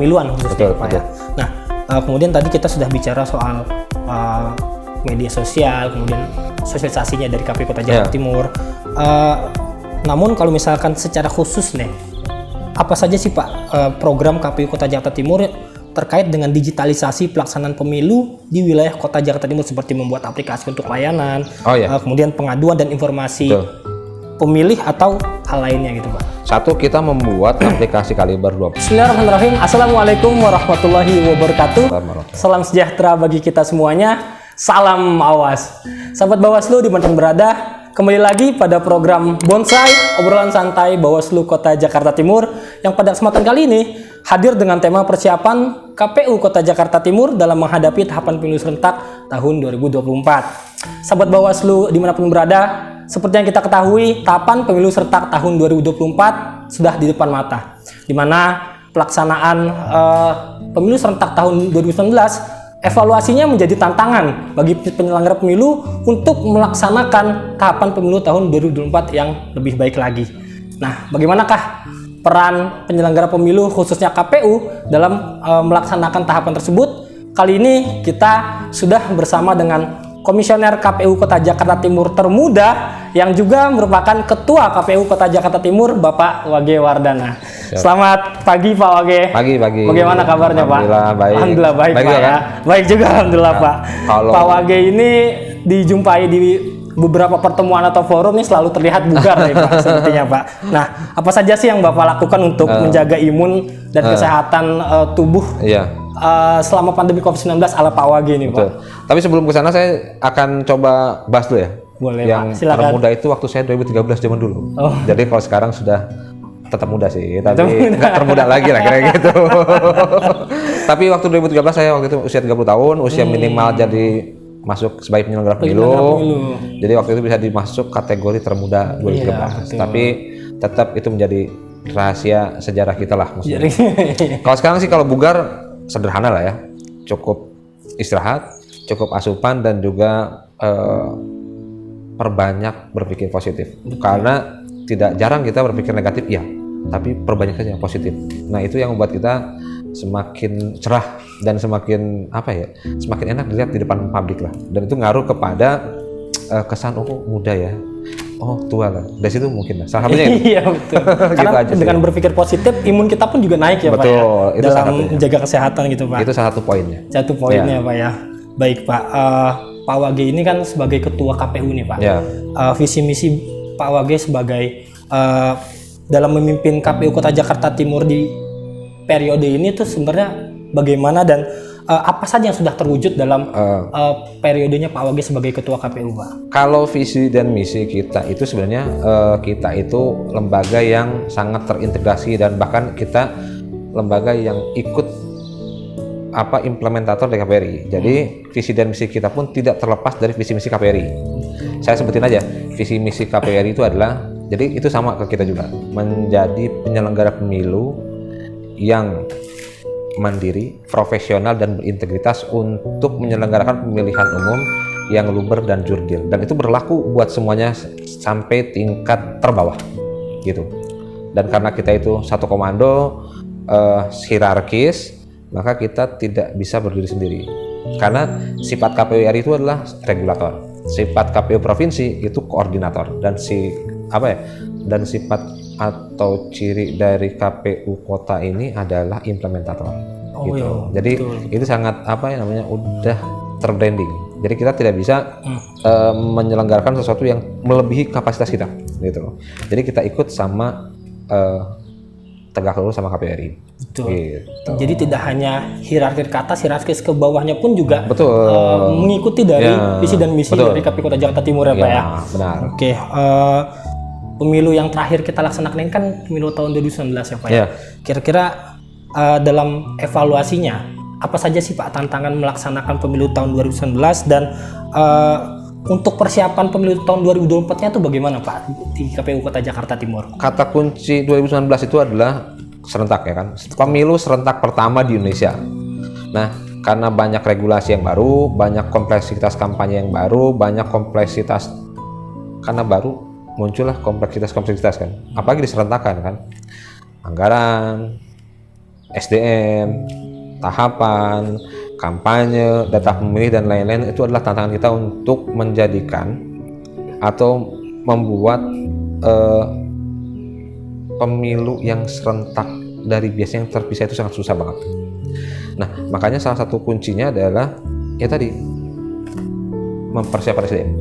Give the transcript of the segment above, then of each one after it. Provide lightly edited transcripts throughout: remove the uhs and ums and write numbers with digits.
kepemiluan khususnya, Betul, Pak ya. Nah, kemudian tadi kita sudah bicara soal media sosial, kemudian sosialisasinya dari KPU Kota Jakarta Timur. Namun kalau misalkan secara khusus nih, apa saja sih Pak program KPU Kota Jakarta Timur terkait dengan digitalisasi pelaksanaan pemilu di wilayah Kota Jakarta Timur, seperti membuat aplikasi untuk layanan, kemudian pengaduan dan informasi pemilih atau hal lainnya gitu Pak? Satu, kita membuat aplikasi Kaliber 20. Bismillahirrahmanirrahim. Assalamualaikum warahmatullahi wabarakatuh. Salam sejahtera bagi kita semuanya. Salam awas. Sahabat Bawaslu dimanapun berada, kembali lagi pada program Bonsai, obrolan santai Bawaslu Kota Jakarta Timur, yang pada kesempatan kali ini hadir dengan tema persiapan KPU Kota Jakarta Timur dalam menghadapi tahapan pemilu serentak tahun 2024. Sahabat Bawaslu dimanapun berada, seperti yang kita ketahui, tahapan pemilu serentak tahun 2024 sudah di depan mata, di mana pelaksanaan pemilu serentak tahun 2019 evaluasinya menjadi tantangan bagi penyelenggara pemilu untuk melaksanakan tahapan pemilu tahun 2024 yang lebih baik lagi. Nah, bagaimanakah peran penyelenggara pemilu khususnya KPU dalam melaksanakan tahapan tersebut? Kali ini kita sudah bersama dengan Komisioner KPU Kota Jakarta Timur termuda yang juga merupakan Ketua KPU Kota Jakarta Timur, Bapak Wage Wardana. Selamat pagi Pak Wage. Pagi. Bagaimana kabarnya Pak? Baik. Alhamdulillah baik Pak juga, ya. Kan? Baik juga alhamdulillah Pak. Pak Wage ini dijumpai di beberapa pertemuan atau forum ini selalu terlihat bugar nih Pak, sepertinya Pak. Nah, apa saja sih yang Bapak lakukan untuk menjaga imun dan kesehatan tubuh selama pandemi COVID-19 ala Pak Wage ini Pak? Tapi sebelum ke sana saya akan coba bahas dulu ya. Boleh yang Pak, silakan. Termuda itu waktu saya 2013 zaman dulu. Jadi kalau sekarang sudah tetap muda sih, tapi nggak termuda lagi lah kira gitu. Tapi waktu 2013 saya waktu itu usia 30 tahun, usia minimal jadi masuk sebagai penyelenggara pemilu. Jadi waktu itu bisa dimasuk kategori termuda 2013. Tapi tetap itu menjadi rahasia sejarah kita lah maksudnya. Kalau sekarang sih kalau bugar sederhana lah ya, cukup istirahat, cukup asupan, dan juga perbanyak berpikir positif. Karena tidak jarang kita berpikir negatif ya, tapi perbanyak saja yang positif. Nah itu yang membuat kita semakin cerah dan semakin semakin enak dilihat di depan publik lah. Dan itu ngaruh kepada kesan muda ya, tua lah. Dari situ mungkin lah salah satunya itu. Iya betul. Karena gitu dengan berpikir positif, imun kita pun juga naik ya Pak ya, itu dalam menjaga kesehatan gitu Pak. Itu salah satu poinnya. Satu poinnya Pak ya. Baik Pak, Pak Wage ini kan sebagai Ketua KPU nih Pak. Visi misi Pak Wage sebagai dalam memimpin KPU Kota Jakarta Timur di periode ini tuh sebenarnya bagaimana, dan apa saja yang sudah terwujud dalam periodenya Pak Wage sebagai Ketua KPU Pak? Kalau visi dan misi kita itu sebenarnya kita itu lembaga yang sangat terintegrasi, dan bahkan kita lembaga yang ikut implementator dari KPRI. Jadi visi dan misi kita pun tidak terlepas dari visi misi KPRI. Saya sebutin aja, visi misi KPRI itu adalah, jadi itu sama ke kita juga, menjadi penyelenggara pemilu yang mandiri, profesional, dan berintegritas untuk menyelenggarakan pemilihan umum yang luber dan jurdil. Dan itu berlaku buat semuanya sampai tingkat terbawah gitu. Dan karena kita itu satu komando, hierarkis, maka kita tidak bisa berdiri sendiri. Karena sifat KPU RI itu adalah regulator, sifat KPU provinsi itu koordinator, dan dan sifat atau ciri dari KPU kota ini adalah implementator. Gitu. Jadi itu sangat udah terbranding. Jadi kita tidak bisa menyelenggarakan sesuatu yang melebihi kapasitas kita, gitu. Jadi kita ikut sama tegak lurus sama KPRI. Betul. Gitu. Jadi tidak hanya hierarkis ke atas, hierarkis ke bawahnya pun juga mengikuti dari visi dan misi dari KPU Kota Jakarta Timur ya Pak ya. Benar. Oke. Pemilu yang terakhir kita laksanakan ini kan pemilu tahun 2019 ya Pak ya. Kira-kira dalam evaluasinya apa saja sih Pak tantangan melaksanakan pemilu tahun 2019, dan untuk persiapan pemilu tahun 2024-nya itu bagaimana Pak di KPU Kota Jakarta Timur? Kata kunci 2019 itu adalah serentak ya kan, pemilu serentak pertama di Indonesia. Nah, karena banyak regulasi yang baru, banyak kompleksitas kampanye yang baru, banyak kompleksitas, karena baru muncullah kompleksitas kan, apalagi diserentakan kan, anggaran, SDM, tahapan, kampanye, data pemilih dan lain-lain itu adalah tantangan kita untuk menjadikan atau membuat pemilu yang serentak dari biasanya yang terpisah itu sangat susah banget. Nah, makanya salah satu kuncinya adalah ya tadi mempersiapkan SDM.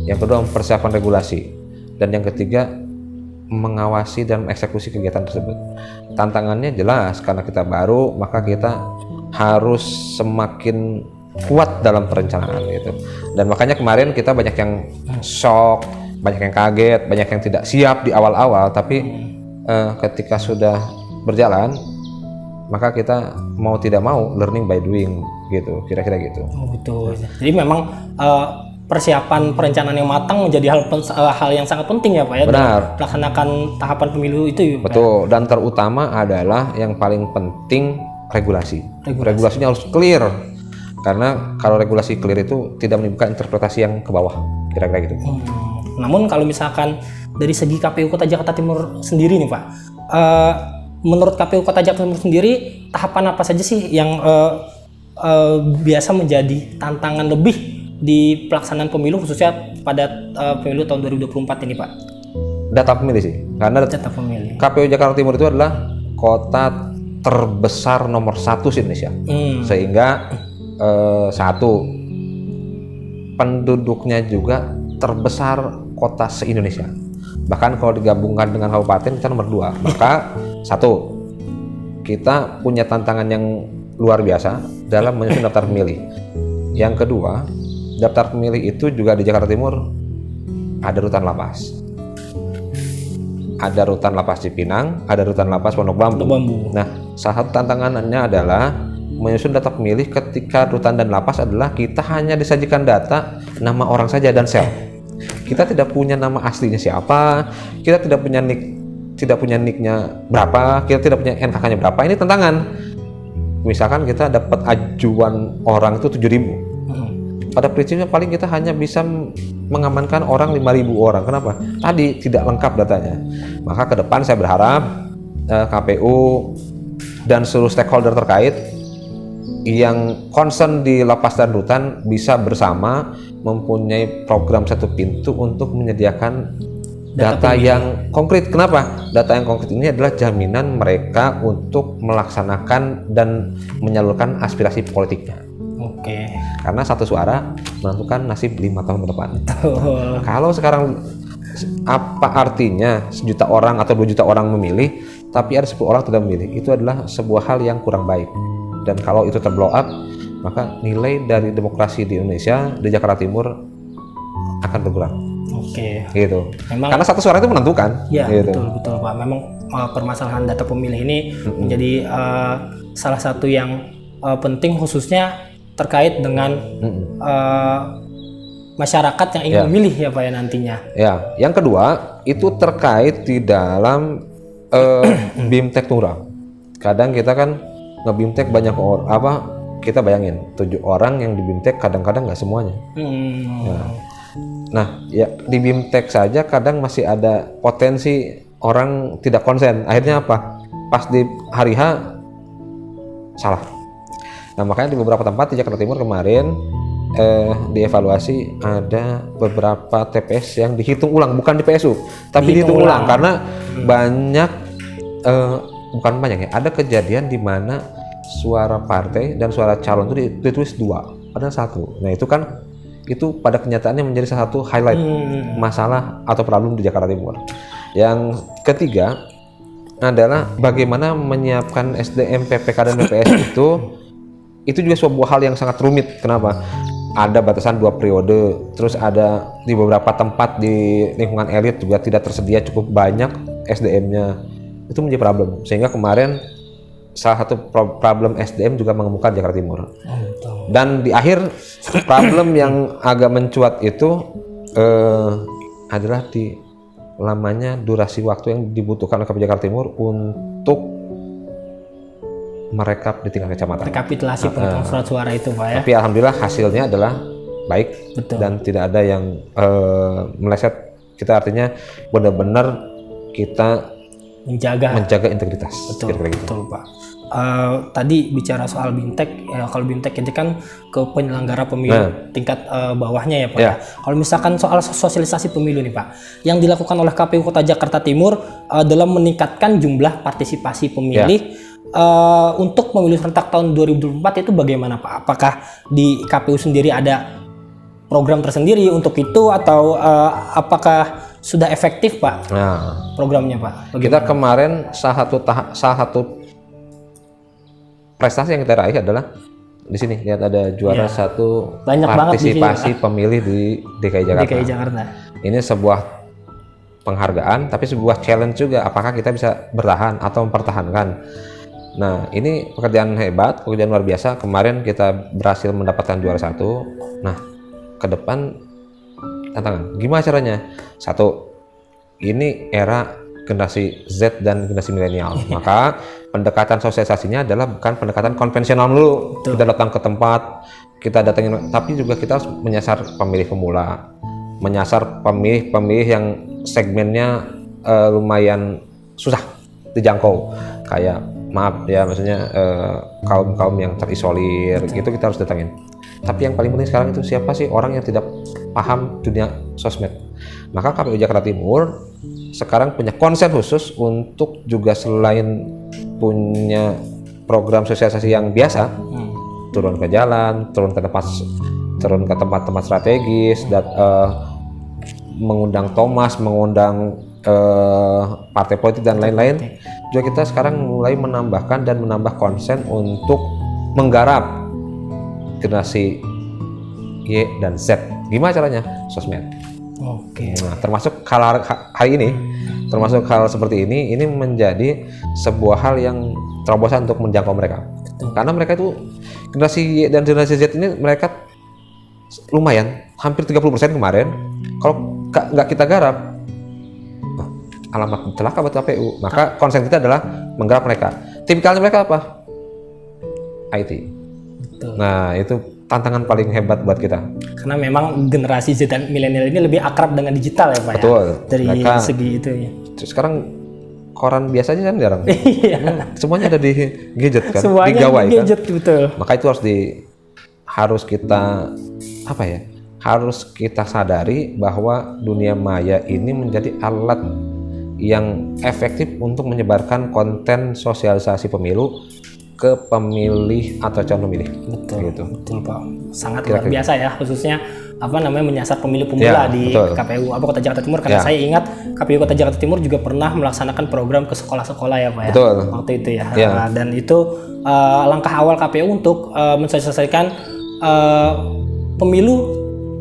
Yang kedua mempersiapkan regulasi dan yang ketiga mengawasi dan eksekusi kegiatan tersebut. Tantangannya jelas karena kita baru, maka kita harus semakin kuat dalam perencanaan gitu. Dan makanya kemarin kita banyak yang shock, banyak yang kaget, banyak yang tidak siap di awal-awal, tapi ketika sudah berjalan maka kita mau tidak mau learning by doing gitu, kira-kira gitu. Oh, betul. Jadi memang persiapan perencanaan yang matang menjadi hal yang sangat penting ya Pak ya. Benar. Dalam melaksanakan tahapan pemilu itu ya, Pak. Betul. Dan terutama adalah yang paling penting regulasi. Regulasinya harus clear. Karena kalau regulasi clear itu tidak menimbulkan interpretasi yang ke bawah, kira-kira gitu. Namun kalau misalkan dari segi KPU Kota Jakarta Timur sendiri nih Pak, menurut KPU Kota Jakarta Timur sendiri tahapan apa saja sih yang biasa menjadi tantangan lebih di pelaksanaan pemilu khususnya pada pemilu tahun 2024 ini Pak? Data pemilih sih, karena Data pemilih. KPU Jakarta Timur itu adalah kota terbesar nomor 1 di Indonesia, sehingga satu penduduknya juga terbesar kota se-Indonesia. Bahkan kalau digabungkan dengan kabupaten kita nomor 2. Maka satu, kita punya tantangan yang luar biasa dalam menyusun daftar pemilih. Yang kedua, daftar pemilih itu juga di Jakarta Timur ada rutan lapas. Ada rutan lapas Cipinang, ada rutan lapas Pondok Bambu. Nah, salah satu tantangannya adalah menyusun data pemilih ketika rutan dan lapas adalah kita hanya disajikan data nama orang saja dan sel. Kita tidak punya nama aslinya siapa, kita tidak punya nicknya berapa, kita tidak punya NKK-nya berapa. Ini tantangan. Misalkan kita dapat ajuan orang itu 7.000. Pada prinsipnya paling kita hanya bisa mengamankan orang 5.000 orang. Kenapa? Tadi tidak lengkap datanya. Maka ke depan saya berharap KPU dan seluruh stakeholder terkait yang concern di lapas dan rutan bisa bersama mempunyai program satu pintu untuk menyediakan data yang konkret. Kenapa? Data yang konkret ini adalah jaminan mereka untuk melaksanakan dan menyalurkan aspirasi politiknya. Oke. Karena satu suara menentukan nasib 5 tahun ke depan. Kalau sekarang apa artinya 1 juta orang atau 2 juta orang memilih, tapi ada 10 orang tidak memilih? Itu adalah sebuah hal yang kurang baik. Dan kalau itu terblow up, maka nilai dari demokrasi di Indonesia, di Jakarta Timur akan berkurang. Oke. Gitu. Memang, karena satu suara itu menentukan. Ya, gitu. betul Pak. Memang permasalahan data pemilih ini menjadi salah satu yang penting khususnya terkait dengan masyarakat yang ingin memilih ya Pak ya nantinya. Ya, yang kedua itu terkait di dalam BIMTEK tunggal. Kadang kita kan nge-BIMTEK banyak orang, kita bayangin 7 orang yang di BIMTEK kadang-kadang nggak semuanya. Nah, ya di BIMTEK saja kadang masih ada potensi orang tidak konsen. Akhirnya apa? Pas di hari H salah. Nah, makanya di beberapa tempat di Jakarta Timur kemarin dievaluasi ada beberapa TPS yang dihitung ulang, bukan di PSU, tapi dihitung ulang karena banyak bukan banyak ya, ada kejadian di mana suara partai dan suara calon itu ditulis 2, padahal 1. Nah, itu pada kenyataannya menjadi salah satu highlight masalah atau problem di Jakarta Timur. Yang ketiga adalah bagaimana menyiapkan SDM, PPK dan BPS itu juga sebuah hal yang sangat rumit. Kenapa? Ada batasan 2 periode, terus ada di beberapa tempat di lingkungan elit juga tidak tersedia cukup banyak SDM-nya. Itu menjadi problem, sehingga kemarin salah satu problem SDM juga mengemuka di Jakarta Timur. Dan di akhir problem yang agak mencuat itu adalah di lamanya durasi waktu yang dibutuhkan oleh KPU Jakarta Timur untuk merekap di tingkat kecamatan. Rekapitulasi penghitungan surat suara itu Pak ya. Tapi alhamdulillah hasilnya adalah baik. Betul. Dan tidak ada yang meleset. Kita artinya benar-benar kita menjaga integritas. Betul Pak. tadi bicara soal BIMTEK, ya, kalau BIMTEK itu kan ke penyelenggara pemilu tingkat bawahnya ya Pak. Ya. Kalau misalkan soal sosialisasi pemilu nih Pak, yang dilakukan oleh KPU Kota Jakarta Timur dalam meningkatkan jumlah partisipasi pemilih untuk pemilu serentak tahun 2024 itu bagaimana Pak? Apakah di KPU sendiri ada program tersendiri untuk itu atau apakah sudah efektif Pak programnya Pak? Kita kemarin salah satu prestasi yang kita raih adalah di sini lihat ada juara satu banyak partisipasi pemilih di DKI Jakarta. Ini sebuah penghargaan tapi sebuah challenge juga, apakah kita bisa bertahan atau mempertahankan. Nah, ini pekerjaan hebat, pekerjaan luar biasa. Kemarin kita berhasil mendapatkan juara satu. Nah, ke depan tantangan gimana caranya? Satu, ini era generasi Z dan generasi milenial, maka pendekatan sosialisasinya adalah bukan pendekatan konvensional dulu. Kita datang ke tempat, kita datangin, tapi juga kita harus menyasar pemilih pemula, menyasar pemilih yang segmennya lumayan susah dijangkau, kayak maaf ya, maksudnya kaum yang terisolir. Gitu kita harus datangin. Tapi yang paling penting sekarang itu siapa sih orang yang tidak paham dunia sosmed. Maka KPU Jakarta Timur sekarang punya konsen khusus untuk juga selain punya program sosialisasi yang biasa, turun ke jalan, turun ke tempat-tempat strategis, dan mengundang Thomas, mengundang partai politik dan lain-lain. Juga kita sekarang mulai menambahkan dan menambah konsen untuk menggarap generasi Y dan Z. Gimana caranya? Sosmed. Oke. Nah, termasuk hari ini, termasuk hal seperti ini menjadi sebuah hal yang terobosan untuk menjangkau mereka. Karena mereka itu generasi Y dan generasi Z ini mereka lumayan, hampir 30% kemarin. Kalau nggak kita garap, alamat celaka buat KPU. Maka konsen kita adalah menggarap mereka. Tipikalnya mereka apa? IT. Betul. Nah, itu tantangan paling hebat buat kita. Karena memang generasi Z dan milenial ini lebih akrab dengan digital ya Pak. Betul. Ya? Dari mereka, segi itu ya. Sekarang koran biasanya kan jarang. Iya. Semuanya ada di gadget kan, semuanya di gawai di gadget, kan. Betul. Maka itu harus kita harus kita sadari bahwa dunia maya ini menjadi alat yang efektif untuk menyebarkan konten sosialisasi pemilu ke pemilih atau calon pemilih. Betul, gitu. Betul Pak. Sangat luar biasa ya, khususnya menyasar pemilih Ya, pemula di betul. KPU Kota Jakarta Timur. Karena saya ingat KPU Kota Jakarta Timur juga pernah melaksanakan program ke sekolah-sekolah ya Pak. Betul. Ya, waktu itu ya. Ya. Nah, dan itu langkah awal KPU untuk mensosialisasikan pemilu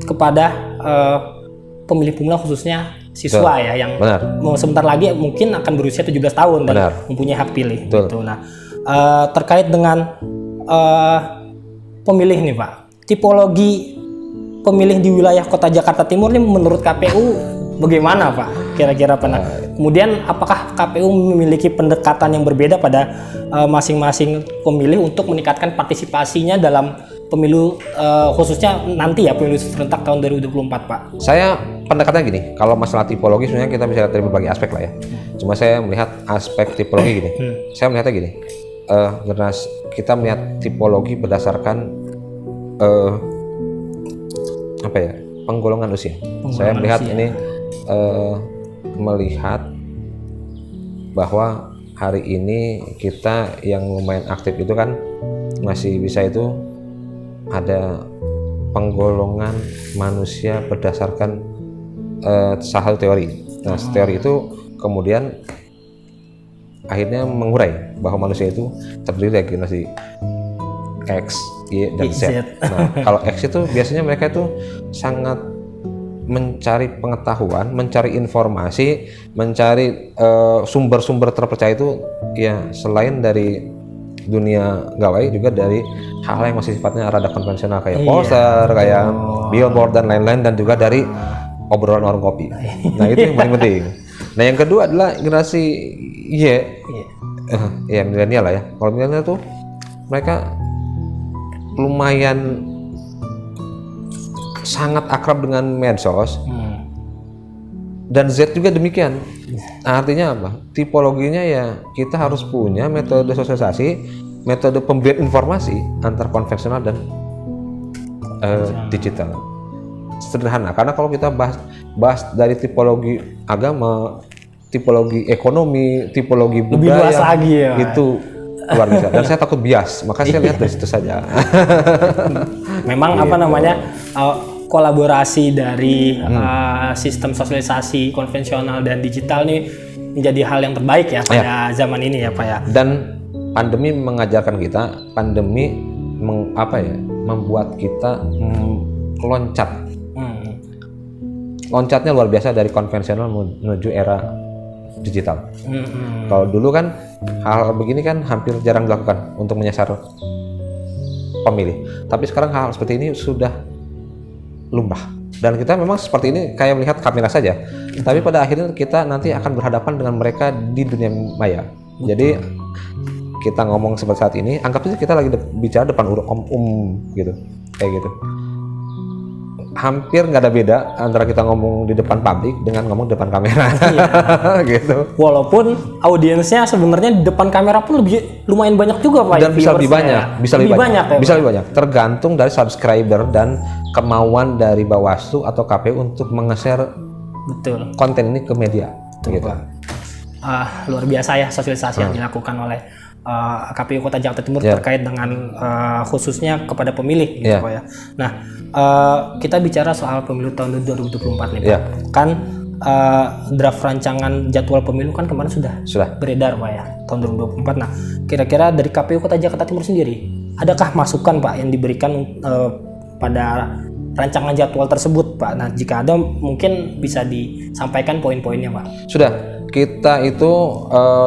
kepada pemilih pemula khususnya siswa ya yang sebentar lagi mungkin akan berusia 17 tahun dan mempunyai hak pilih. Gitu. Nah, terkait dengan pemilih nih Pak, tipologi pemilih di wilayah Kota Jakarta Timur ini menurut KPU bagaimana Pak? Kira-kira Pak? Kemudian apakah KPU memiliki pendekatan yang berbeda pada masing-masing pemilih untuk meningkatkan partisipasinya dalam pemilu khususnya nanti ya pemilu serentak tahun 2024 Pak? Saya pendekatannya gini, kalau masalah tipologi sebenarnya kita bisa lihat dari berbagai aspek lah ya. Cuma saya melihat aspek tipologi gini. Saya melihatnya gini, generasi kita melihat tipologi berdasarkan penggolongan usia. Saya melihat ini melihat bahwa hari ini kita yang lumayan aktif itu kan masih bisa itu ada penggolongan manusia berdasarkan salah satu teori. Nah, teori itu kemudian akhirnya mengurai bahwa manusia itu terdiri dari generasi X, Y, dan Z. Nah, kalau X itu biasanya mereka itu sangat mencari pengetahuan, mencari informasi, mencari sumber-sumber terpercaya itu ya selain dari dunia gawai juga dari hal-hal yang masih sifatnya rada konvensional kayak poster, kayak billboard dan lain-lain, dan juga dari obrolan warung kopi. Nah, itu yang paling penting. Nah, yang kedua adalah generasi Y, ya milenial lah ya. Kalau milenial tuh mereka lumayan sangat akrab dengan medsos Dan Z juga demikian. Artinya apa? Tipologinya ya kita harus punya metode sosialisasi, metode pemberian informasi antar konvensional dan digital. Sederhana, karena kalau kita bahas dari tipologi agama, tipologi ekonomi, tipologi budaya, lebih luas lagi ya, itu luar biasa. Dan saya takut bias, maka saya lihat dari situ saja. Memang apa namanya kolaborasi dari sistem sosialisasi konvensional dan digital nih menjadi hal yang terbaik ya pada zaman ini ya Pak ya. Dan pandemi mengajarkan kita, pandemi membuat kita loncat. Loncatnya luar biasa dari konvensional menuju era digital. Kalau dulu kan hal begini kan hampir jarang dilakukan untuk menyasar pemilih. Tapi sekarang hal seperti ini sudah lumrah. Dan kita memang seperti ini kayak melihat kamera saja. Tapi pada akhirnya kita nanti akan berhadapan dengan mereka di dunia maya. Jadi kita ngomong seperti saat ini, anggap saja kita lagi bicara depan gitu, kayak gitu. Hampir nggak ada beda antara kita ngomong di depan publik dengan ngomong di depan kamera. Gitu. Walaupun audiensnya sebenarnya di depan kamera pun lumayan banyak juga Pak. Dan bisa lebih banyak, bisa lebih banyak, ya, bisa lebih banyak. Tergantung dari subscriber dan kemauan dari Bawaslu atau KPU untuk menge-share konten ini ke media. Gitu. Luar biasa ya sosialisasi yang dilakukan oleh KPU Kota Jakarta Timur terkait dengan khususnya kepada pemilih gitu Pak ya. Nah, kita bicara soal pemilu tahun 2024 nih Pak. Kan draft rancangan jadwal pemilu kan kemarin sudah beredar Pak ya, tahun 2024. Nah, kira-kira dari KPU Kota Jakarta Timur sendiri, adakah masukan Pak yang diberikan pada rancangan jadwal tersebut Pak? Nah, jika ada mungkin bisa disampaikan poin-poinnya Pak. Sudah. Kita itu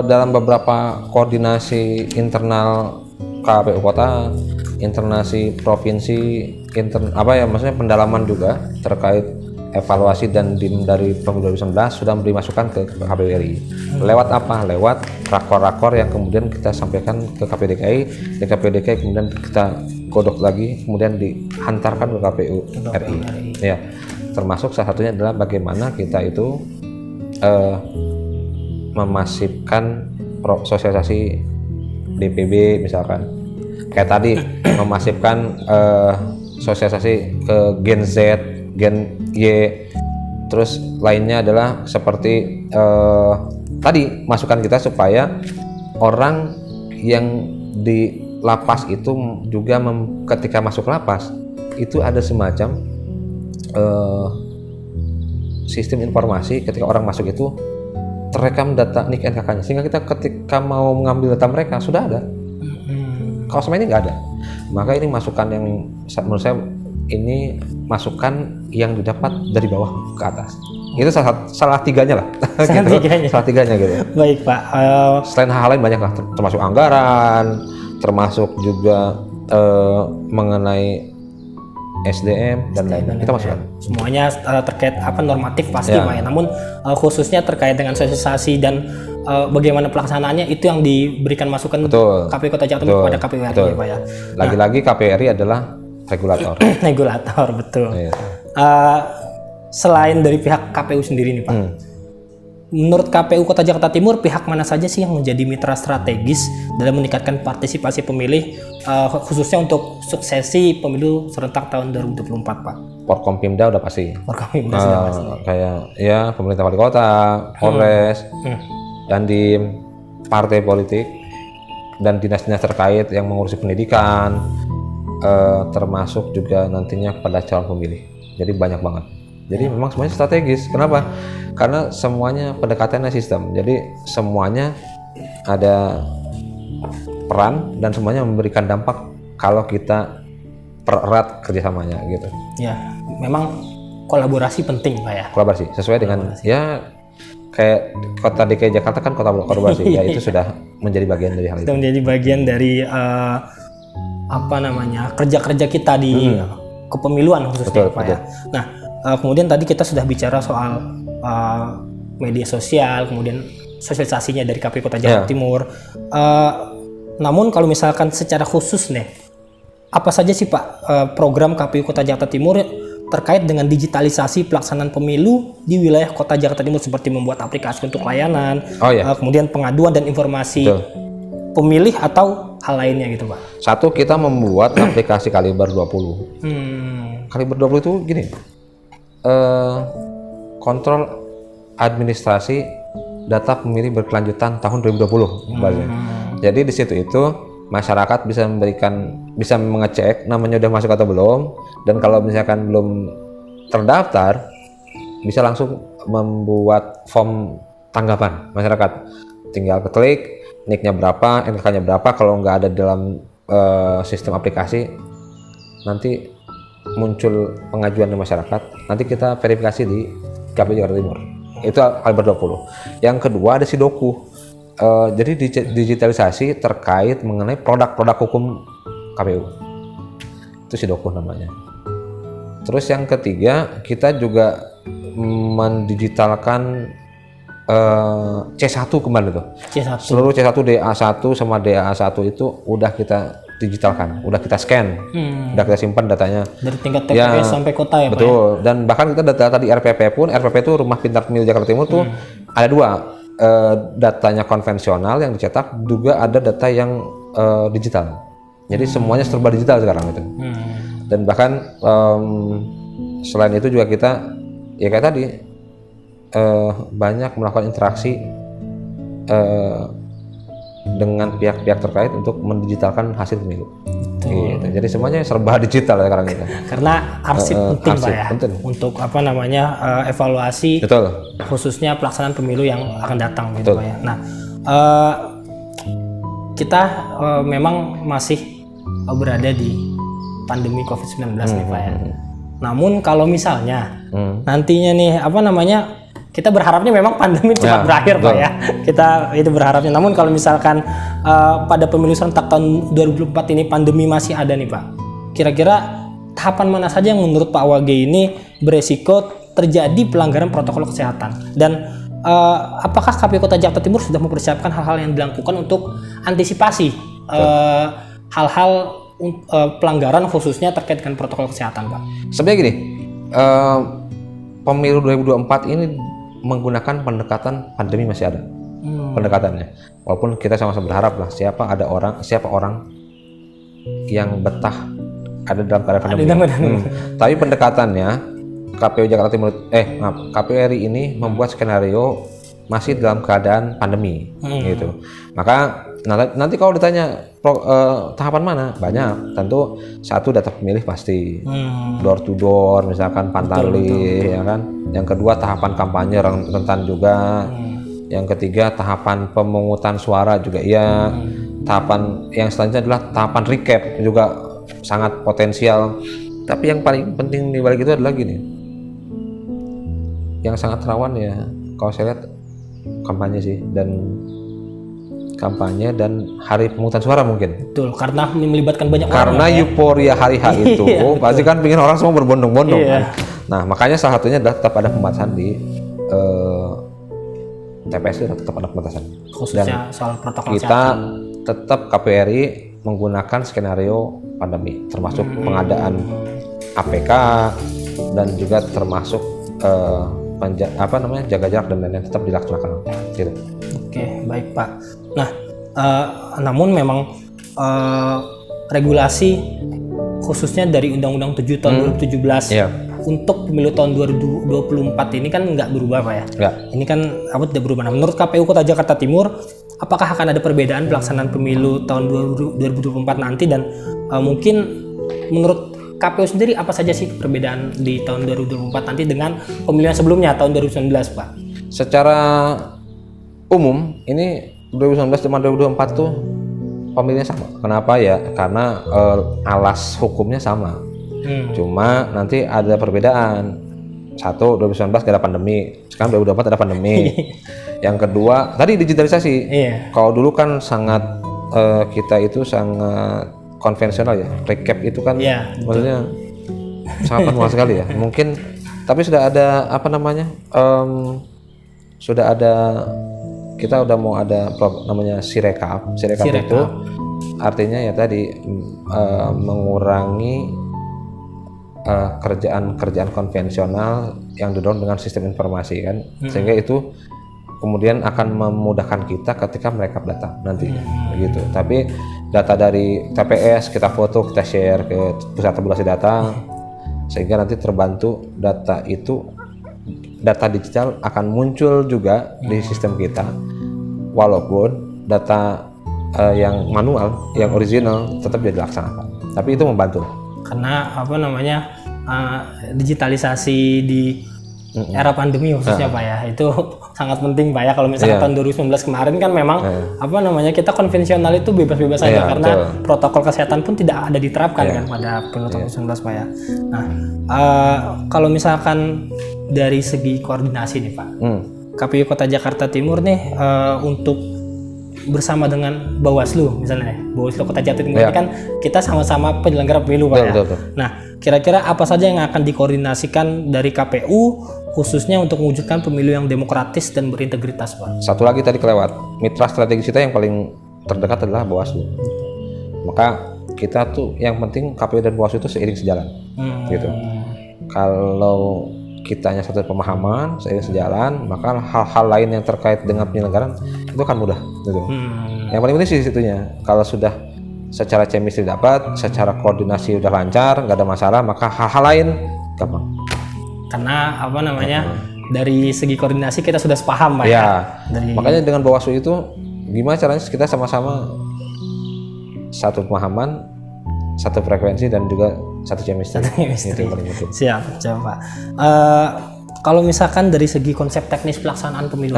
dalam beberapa koordinasi internal KPU Kota, internasi provinsi, maksudnya pendalaman juga terkait evaluasi dan dim dari pemilu 2019 sudah memberi masukan ke KPU RI. Lewat apa? Lewat rakor-rakor yang kemudian kita sampaikan ke KPU DKI, dan KPU DKI kemudian kita godok lagi, kemudian dihantarkan ke KPU RI. Ya, termasuk salah satunya adalah bagaimana kita itu memasifkan sosialisasi DPB misalkan, kayak tadi memasifkan sosialisasi ke Gen Z, Gen Y, terus lainnya adalah seperti tadi masukan kita supaya orang yang di lapas itu juga ketika masuk lapas itu ada semacam sistem informasi ketika orang masuk itu terekam data NIK NKK-nya, sehingga kita ketika mau mengambil data mereka sudah ada. Kalau sama ini nggak ada. Maka ini masukan yang menurut saya ini masukan yang didapat dari bawah ke atas. Itu salah tiganya lah. Salah tiganya gitu. Baik Pak. Selain hal lain banyak lah, termasuk anggaran, termasuk juga mengenai SDM dan lain-lain. Kita masukkan. Semuanya terkait normatif pasti Pak ya. Namun khususnya terkait dengan sosialisasi dan bagaimana pelaksanaannya itu yang diberikan masukan KPU Kota Jakarta Timur kepada KPU RI Pak ya. Lagi-lagi KPU RI adalah regulator. Regulator betul. Selain dari pihak KPU sendiri nih Pak. Menurut KPU Kota Jakarta Timur, pihak mana saja sih yang menjadi mitra strategis dalam meningkatkan partisipasi pemilih, khususnya untuk suksesi pemilu serentak tahun 2024, Pak? Forkompimda udah pasti. Forkompimda sudah pasti. Kayak ya pemerintah wali kota, Polres, Dandim, partai politik, dan dinas-dinas terkait yang mengurusi pendidikan, termasuk juga nantinya pada calon pemilih. Jadi banyak banget. Jadi memang semuanya strategis. Kenapa? Karena semuanya pendekatannya sistem. Jadi semuanya ada peran dan semuanya memberikan dampak kalau kita pererat kerjasamanya gitu. Ya, memang kolaborasi penting Pak ya. Kolaborasi sesuai dengan ya kayak kota DKI Jakarta kan kota kolaborasi ya, itu sudah menjadi bagian dari hal itu. Sudah menjadi bagian dari kerja-kerja kita di kepemiluan khususnya Pak ya. Nah, kemudian tadi kita sudah bicara soal media sosial, kemudian sosialisasinya dari KPU Kota Jakarta Timur. Namun kalau misalkan secara khusus nih, apa saja sih Pak program KPU Kota Jakarta Timur terkait dengan digitalisasi pelaksanaan pemilu di wilayah Kota Jakarta Timur seperti membuat aplikasi untuk layanan, kemudian pengaduan dan informasi pemilih atau hal lainnya gitu Pak. Satu, kita membuat aplikasi Kaliber 20. Kaliber 20 itu gini, kontrol administrasi data pemilih berkelanjutan tahun 2020. Jadi di situ itu masyarakat bisa mengecek namanya udah masuk atau belum, dan kalau misalkan belum terdaftar bisa langsung membuat form tanggapan masyarakat. Tinggal klik nicknya berapa, NKK-nya berapa. Kalau nggak ada dalam sistem aplikasi, nanti muncul pengajuan dari masyarakat. Nanti kita verifikasi di KPU Jakarta Timur. Itu Kaliber 20. Yang kedua ada Sidoku. Jadi digitalisasi terkait mengenai produk-produk hukum KPU. Itu Sidoku namanya. Terus yang ketiga, kita juga mendigitalkan C1 kemarin itu. C1. Seluruh C1, DA1 sama DA1 itu udah kita digitalkan, udah kita scan, udah kita simpan datanya. Dari tingkat TPS sampai kota ya Pak? Betul. Dan bahkan kita data di RPP pun, RPP itu Rumah Pintar Pemilu Jakarta Timur tuh ada dua. Datanya konvensional yang dicetak, juga ada data yang digital. Jadi semuanya serba digital sekarang itu. Dan bahkan selain itu juga kita ya kayak tadi banyak melakukan interaksi dengan pihak-pihak terkait untuk mendigitalkan hasil pemilu. Gitu. Jadi semuanya serba digital ya sekarang itu. Karena arsip penting Pak ya, penting untuk evaluasi. Betul. Khususnya pelaksanaan pemilu yang akan datang gitu Pak ya. Nah, kita memang masih berada di pandemi COVID-19 nih Pak ya. Namun kalau misalnya nantinya nih kita berharapnya memang pandemi cepat berakhir Pak ya. Kita itu berharapnya. Namun kalau misalkan pada pemilu serentak tahun 2024 ini pandemi masih ada nih Pak. Kira-kira tahapan mana saja yang menurut Pak Wage ini beresiko terjadi pelanggaran protokol kesehatan? Dan apakah KPU Kota Jakarta Timur sudah mempersiapkan hal-hal yang dilakukan untuk antisipasi hal-hal pelanggaran khususnya terkait dengan protokol kesehatan Pak? Sebenarnya gini, pemilu 2024 ini menggunakan pendekatan pandemi masih ada pendekatannya, walaupun kita sama-sama berharap lah siapa orang yang betah ada dalam keadaan pandemi. Tapi pendekatannya KPU Jakarta Timur KPU RI ini membuat skenario masih dalam keadaan pandemi gitu. Maka nanti kalau ditanya tahapan mana, banyak. Tentu satu, data pemilih pasti door to door misalkan pantali ya kan. Yang kedua, tahapan kampanye rentan juga. Yang ketiga, tahapan pemungutan suara juga iya. Tahapan yang selanjutnya adalah tahapan recap, juga sangat potensial. Tapi yang paling penting di balik itu adalah gini, yang sangat rawan ya kalau saya lihat kampanye dan hari pemungutan suara mungkin. Betul, karena melibatkan banyak orang. Karena euforia hari H itu pasti kan pengen orang semua berbondong-bondong kan. Nah, makanya salah satunya adalah tetap ada pembatasan di TPS itu tetap ada pembatasan. Khususnya dan soal protokol kita kesehatan. tetap KPRI menggunakan skenario pandemi, termasuk pengadaan APK dan juga termasuk jaga jarak dan lain-lain tetap dilaksanakan. Gitu. Oke, baik Pak. Nah, namun memang regulasi khususnya dari Undang-Undang 7 tahun 2017 untuk pemilu tahun 2024 ini kan nggak berubah Pak ya? Nggak. Ini kan tidak berubah. Nah, menurut KPU Kota Jakarta Timur, apakah akan ada perbedaan pelaksanaan pemilu tahun 2024 nanti, dan mungkin menurut KPU sendiri apa saja sih perbedaan di tahun 2024 nanti dengan pemilihan sebelumnya tahun 2019 Pak? Secara umum ini 2019 sama 2024 tuh pemilihannya sama. Kenapa ya? Karena alas hukumnya sama. Cuma nanti ada perbedaan. Satu, 2019 gak ada pandemi. Sekarang 2024 ada pandemi. Yang kedua, tadi digitalisasi. Kalau dulu kan sangat kita itu sangat konvensional ya. Recap itu kan maksudnya sangat manual sekali ya. Mungkin tapi sudah ada sudah ada, kita udah mau ada namanya Sirekap. Sirekap itu artinya ya tadi mengurangi kerjaan konvensional yang didorong dengan sistem informasi kan, sehingga itu kemudian akan memudahkan kita ketika mereka datang nanti begitu. Tapi data dari TPS kita foto, kita share ke pusat tabulasi data, sehingga nanti terbantu data digital akan muncul juga di sistem kita, walaupun data yang manual, yang original tetap dilaksanakan, tapi itu membantu. Karena digitalisasi di era pandemi khususnya Pak ya, itu sangat penting Pak ya. Kalau misalnya tahun 2019 kemarin kan memang kita konvensional itu bebas-bebas saja karena protokol kesehatan pun tidak ada diterapkan kan pada tahun 2019 Pak ya. Nah, kalau misalkan dari segi koordinasi nih Pak, KPU Kota Jakarta Timur nih untuk bersama dengan Bawaslu misalnya, Bawaslu Kota Jakarta Timur ini kan kita sama-sama penyelenggara pemilu Pak ya. Nah, kira-kira apa saja yang akan dikoordinasikan dari KPU khususnya untuk mewujudkan pemilu yang demokratis dan berintegritas Pak? Satu lagi tadi kelewat, mitra strategis kita yang paling terdekat adalah Bawaslu. Maka kita tuh yang penting KPU dan Bawaslu itu seiring sejalan, gitu. Kalau kitanya satu pemahaman, seiring sejalan, maka hal-hal lain yang terkait dengan penyelenggaraan itu akan mudah, gitu. Yang paling penting sih situnya. Kalau sudah secara chemistry dapat, secara koordinasi udah lancar, nggak ada masalah, maka hal-hal lain gampang. Karena dari segi koordinasi kita sudah sepaham Pak ya. Makanya dengan Bawaslu itu gimana caranya kita sama-sama satu pemahaman, satu frekuensi, dan juga satu chemistry. Itu paling penting. Siap, Pak. Kalau misalkan dari segi konsep teknis pelaksanaan pemilu,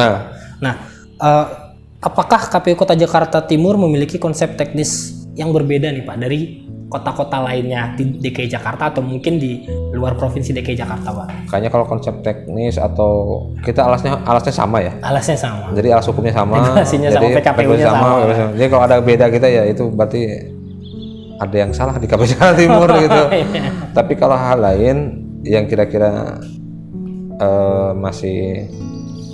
apakah KPU Kota Jakarta Timur memiliki konsep teknis yang berbeda nih Pak dari kota-kota lainnya di DKI Jakarta atau mungkin di luar provinsi DKI Jakarta Pak? Kayaknya kalau konsep teknis atau kita alasnya sama ya. Alasnya sama. Jadi alas hukumnya sama. Regulasinya sama, PKPU-nya sama. Jadi kalau ada beda kita ya itu berarti ada yang salah di KPU Jakarta Timur gitu. Tapi kalau hal lain yang kira-kira masih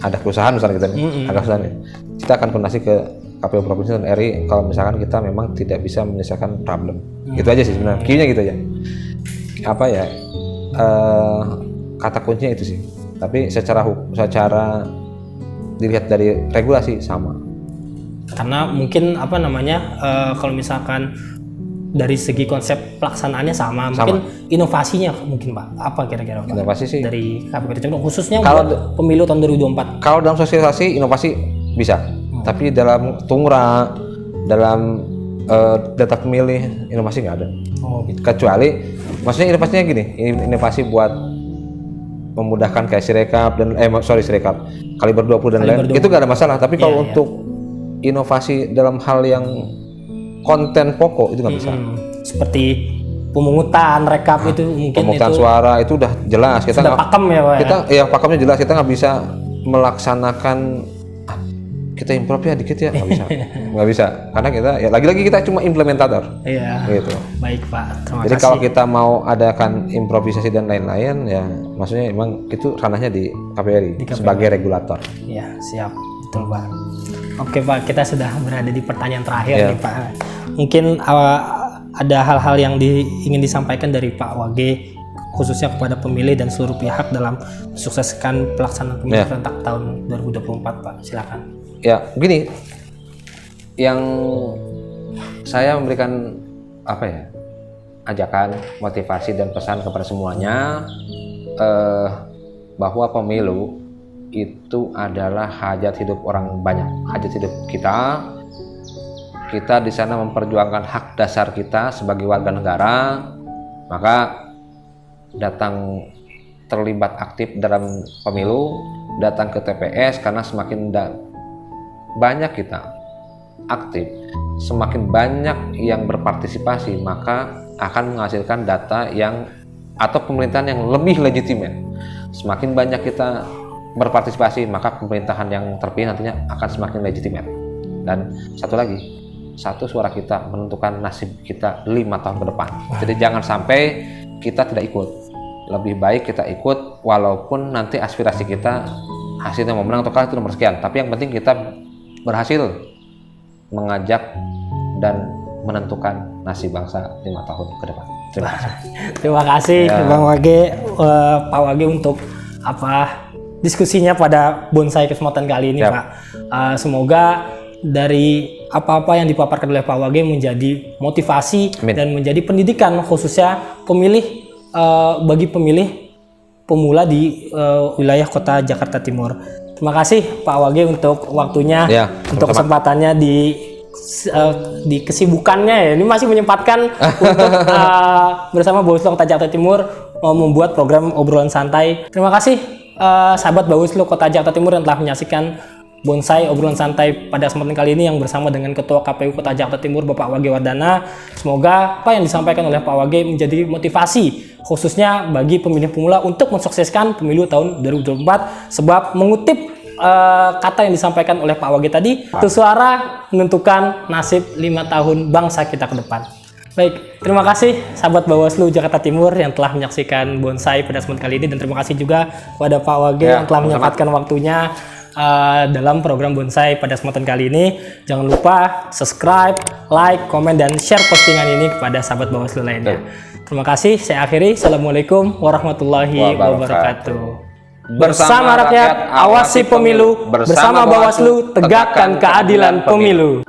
ada kesusahan misalnya kita ada kesusahan ya, kita akan koordinasi ke KPU Provinsi dan RI kalau misalkan kita memang tidak bisa menyelesaikan problem. Itu aja sih sebenarnya, key-nya gitu ya. Apa ya, kata kuncinya itu sih. Tapi secara dilihat dari regulasi sama. Karena mungkin kalau misalkan dari segi konsep pelaksanaannya sama. Mungkin inovasinya mungkin Pak, apa kira-kira Pak? Inovasi sih dari KPU Timur khususnya kalau pemilu tahun 2024. Kalau dalam sosialisasi inovasi bisa. Tapi dalam tungra, dalam data pemilih, inovasi nggak ada. Gitu. Kecuali, maksudnya inovasinya gini, inovasi buat memudahkan kayak Sirekap dan Sirekap, Kaliber 20 dan lain, itu nggak ada masalah. Tapi kalau untuk inovasi dalam hal yang konten pokok itu nggak bisa. Seperti pemungutan, rekap itu mungkin pemungutan itu suara itu udah jelas. Kita sudah pakem ya Pak. Pakemnya jelas. Kita nggak bisa melaksanakan kita improv ya dikit ya, nggak bisa karena kita lagi-lagi kita cuma implementator. Iya. Gitu. Baik Pak, terima Jadi kasih. kalau kita mau adakan improvisasi dan lain-lain ya, maksudnya emang itu ranahnya di KPRI sebagai regulator. Iya, siap, betul Pak. Oke Pak, kita sudah berada di pertanyaan terakhir nih Pak. Mungkin ada hal-hal yang ingin disampaikan dari Pak Wage khususnya kepada pemilih dan seluruh pihak dalam mensukseskan pelaksanaan pemilu serentak tahun 2024 Pak. Silakan. Ya, begini, yang saya memberikan ajakan, motivasi dan pesan kepada semuanya bahwa pemilu itu adalah hajat hidup orang banyak, hajat hidup kita. Kita di sana memperjuangkan hak dasar kita sebagai warga negara, maka datang terlibat aktif dalam pemilu, datang ke TPS karena semakin banyak kita aktif, semakin banyak yang berpartisipasi, maka akan menghasilkan data atau pemerintahan yang lebih legitimate. Semakin banyak kita berpartisipasi, maka pemerintahan yang terpilih nantinya akan semakin legitimate. Dan satu suara kita menentukan nasib kita 5 tahun ke depan. Jadi jangan sampai kita tidak ikut. Lebih baik kita ikut walaupun nanti aspirasi kita hasilnya mau menang atau kalah itu nomor sekian. Tapi yang penting kita berhasil mengajak dan menentukan nasib bangsa 5 tahun ke depan. Terima kasih. Terima kasih Bang Wage, Pak Wage untuk diskusinya pada bonsai kesempatan kali ini, Siap. Pak. Semoga dari apa-apa yang dipaparkan oleh Pak Wage menjadi motivasi Amin. dan menjadi pendidikan khususnya bagi pemilih pemula di wilayah Kota Jakarta Timur. Terima kasih Pak Wage untuk waktunya, Ya, untuk sama-sama. kesempatannya di kesibukannya ya. Ini masih menyempatkan untuk bersama Bawaslu Kota Jakarta Timur membuat program obrolan santai. Terima kasih sahabat Bawaslu Kota Jakarta Timur yang telah menyaksikan Bonsai obrolan santai pada kesempatan kali ini yang bersama dengan Ketua KPU Kota Jakarta Timur Bapak Wage Wardana. Semoga apa yang disampaikan oleh Pak Wage menjadi motivasi khususnya bagi pemilih pemula untuk mensukseskan pemilu tahun 2024, sebab mengutip kata yang disampaikan oleh Pak Wage tadi, satu suara menentukan nasib 5 tahun bangsa kita ke depan. Baik, terima kasih sahabat Bawaslu Jakarta Timur yang telah menyaksikan Bonsai pada kesempatan kali ini, dan terima kasih juga kepada Pak Wage yang telah menyempatkan waktunya dalam program Bonsai pada kesempatan kali ini. Jangan lupa subscribe, like, komen, dan share postingan ini kepada sahabat Bawaslu lainnya. Terima kasih, saya akhiri. Assalamualaikum warahmatullahi wabarakatuh. Bersama rakyat, awasi pemilu. Bersama Bawaslu, tegakkan keadilan pemilu.